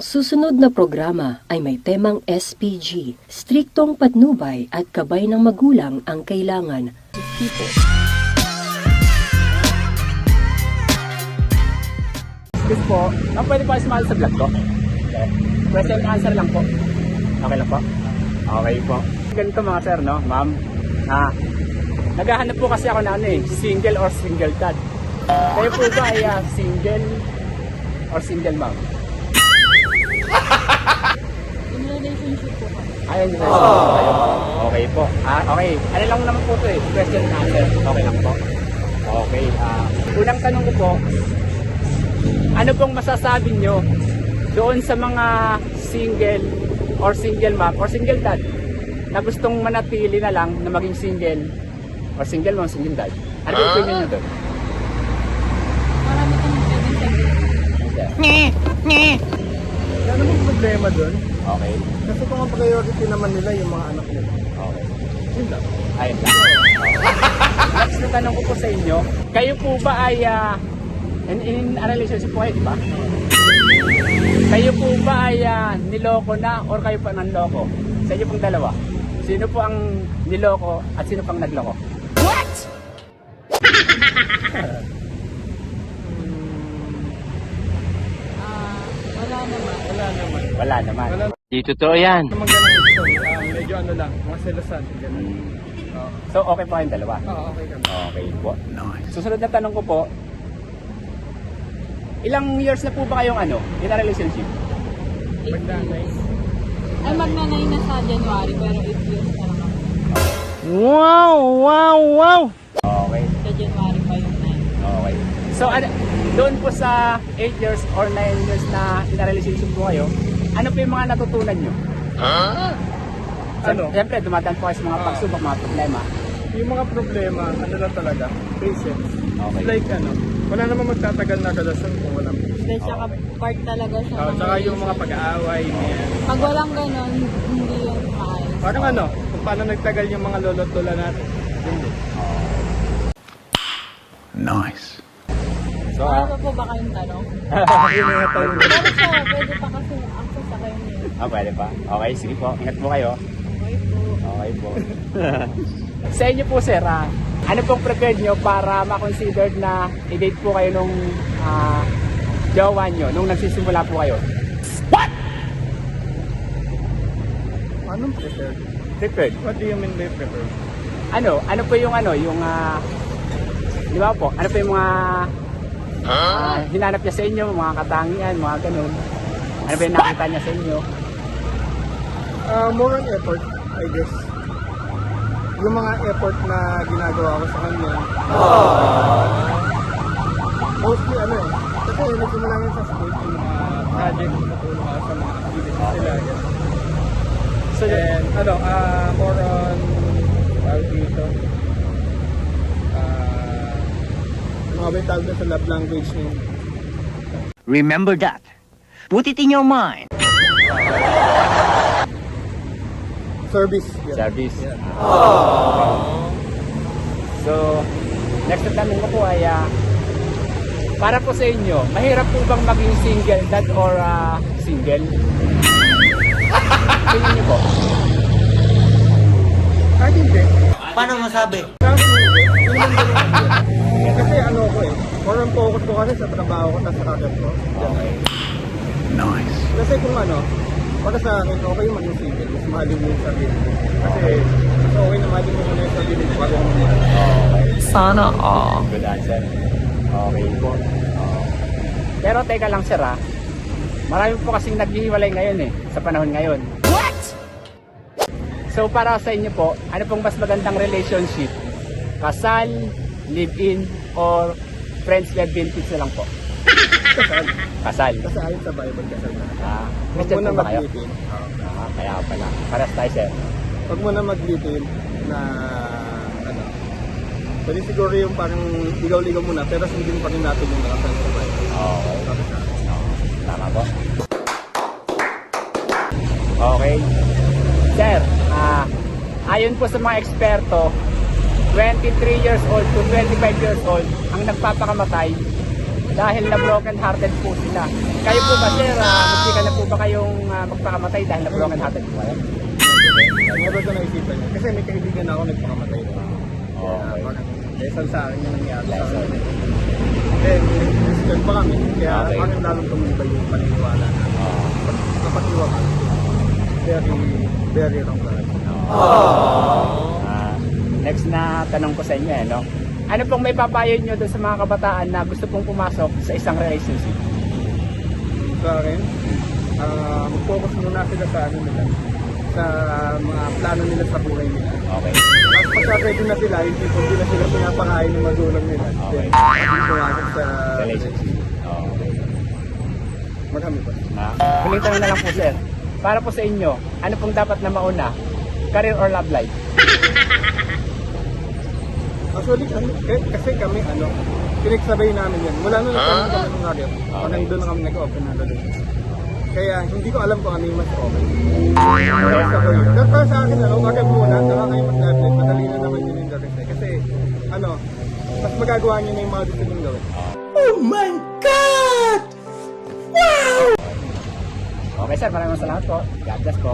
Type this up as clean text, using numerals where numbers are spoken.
susunod na programa ay may temang SPG, striktong patnubay at gabay ng magulang ang kailangan. People. Yes po. Pwede pa sumali sa vlog ko? Okay. Question and answer lang po. Okay lang po? Okay po. Ganito mga sir, no? Ma'am. Naghahanap po kasi ako na single or single dad. Kayo po ba ay single or single ma'am? In relationship po kami. Ayun, relationship kayo. Okay po. Okay. Ano lang naman po ito question and answer. Okay lang po. Okay. Unang tanong ko po, ano pong masasabi nyo doon sa mga single or single mom or single dad na gustong manatili na lang na maging single or single mom, single dad? Ano pong opinion nyo doon? Marami kami pwedeng sabihin. Wala namang problema doon. Okay. Kasi kung ang priority naman nila yung mga anak nila. Okay. Yun lang. Ayun lang. Next na tanong ko po sa inyo, kayo po ba ay in a relationship po kayo, di ba? Kayo po ba ay niloko na or kayo pa nanloko? Sa inyo pong dalawa. Sino po ang niloko at sino pang nagloko? What? Wala naman. Wala naman. Wala naman. Wala Di totoo yan. naman ganun story. Medyo ano lang, mga selosan. Ganun. Oo. So okay po kayong dalawa? Okay kami. Okay po. Susunod na tanong ko po, ilang years na po ba kayong in a relationship? Magdanay. Ay, magnanay na sa January, pero 8 years na lang ako. Okay. Sa January pa yung 9. Okay. So doon po sa 8 years or 9 years na in a relationship po kayo, ano po yung mga natutunan nyo? Ano? Siyempre, dumadaan po kayo sa mga pagsubok, mga problema. Yung mga problema, ano lang talaga, patience. Okay. It's like wala naman magtatagal na relasyon kung walang patience. Dahil saka part talaga siya. ng Tsaka yung mga relationship. pag-aaway, yan. Pag walang ganon, hindi yung maayos. Parang kung paano nagtagal yung mga lolo't lola natin. Yun din. So, Ano pa po ba kayong tanong? Yun yung tanong. Pero siya, pwede pa kasi access sa kayo niyo. pwede pa. Okay, sige po. Ingat po kayo. Okay po. Okay po. Sa inyo po, sir, ano pong prepared nyo para ma-consider na i-date po kayo nung jowa nyo, nung nagsisimula po kayo? Anong preferred? Prepared? What do you mean by preferred? Ano po yung di ba po, ano po yung mga hinanap niya sa inyo, mga katangian, mga ganun? Ano ba yung nakita niya sa inyo? More on effort, I guess. Yung mga effort na ginagawa ko sa kanya. Mostly kasi nagsimula yun sa school, yung mga project, natulong ako sa mga activities nila. Yes. So, And more on, tawag dito, mga may tawag na sa love language niya. Remember that. Put it in your mind. Service. Yeah. service. So, next na tanong ko po ay, para po sa inyo, mahirap po bang maging single dad or single? Tingin niyo po. Hindi. Paano masabi? Kasi ko more on focus ko kasi sa trabaho ko at sa career ko. Okay. Kasi kung para sa akin, okay yung maging single, mas mahalin mo yung sarili mo. Kasi mas okay na mahalin mo muna yung sarili mo bago mo muna. Sana all. Good answer. Okay po. Pero teka lang sir marami po kasing naghihiwalay ngayon sa panahon ngayon. What? So para sa inyo po, ano pong mas magandang relationship? Kasal, live-in, or friends with benefits na lang po? Kasal. Kasal. Kasi ayon sa Bible, kasal na. Huwag Christian mo na po ba kayo? mag-live-in. Kaya pala. Paras tayo sir. Huwag mo na mag-live-in na pwede siguro yung parang ligaw-ligaw muna, pero sundin pa rin natin yung nakasal sa Bible. Okay. Sabi sa akin. Tama po. Okay. Sir, ayon po sa mga eksperto, 23 years old to 25 years old ang nagpapakamatay dahil na broken hearted po sila. Kayo po ba sir, munti ka na po ba kayong magpakamatay dahil na broken hearted po kayo? Meron ko naisipan niya. Kasi may kaibigan ako nagpakamatay na. Okay. Parang lesson sa akin yung nangyari sa akin. Then, nag-discuss pa kami. Kaya Okay. parang lalong tumibay yung paniniwala na kapag iwa ka. Very, very wrong ka. Next na tanong ko sa inyo, no? Ano pong may papayo nyo doon sa mga kabataan na gusto pong pumasok sa isang relationship? Sa akin, mag-focus muna sila sa ano nila. Sa mga plano nila sa buhay nila. Okay. At pagka ready na sila, hindi po nila sila pinapakain ng magulang nila. Okay. Then, pumasok sa Relationship. Okay. Marami pa. Huling tanong na lang po sir. Para po sa inyo, ano pong dapat na mauna? Career or love life? Actually, kasi kami, pinagsabay namin yan. Mula nung nagkaroon kami ng career, hanggang doon na kami nag-open ng relationship. Kaya hindi ko alam kung ano yung mas okay. Pero para sa akin, career muna, saka kayo mag-love life, madali na naman yun yung gawin. Kasi, mas magagawa nyo na yung mga gusto nyo gawin. Okay sir, maraming salamat po. God bless po.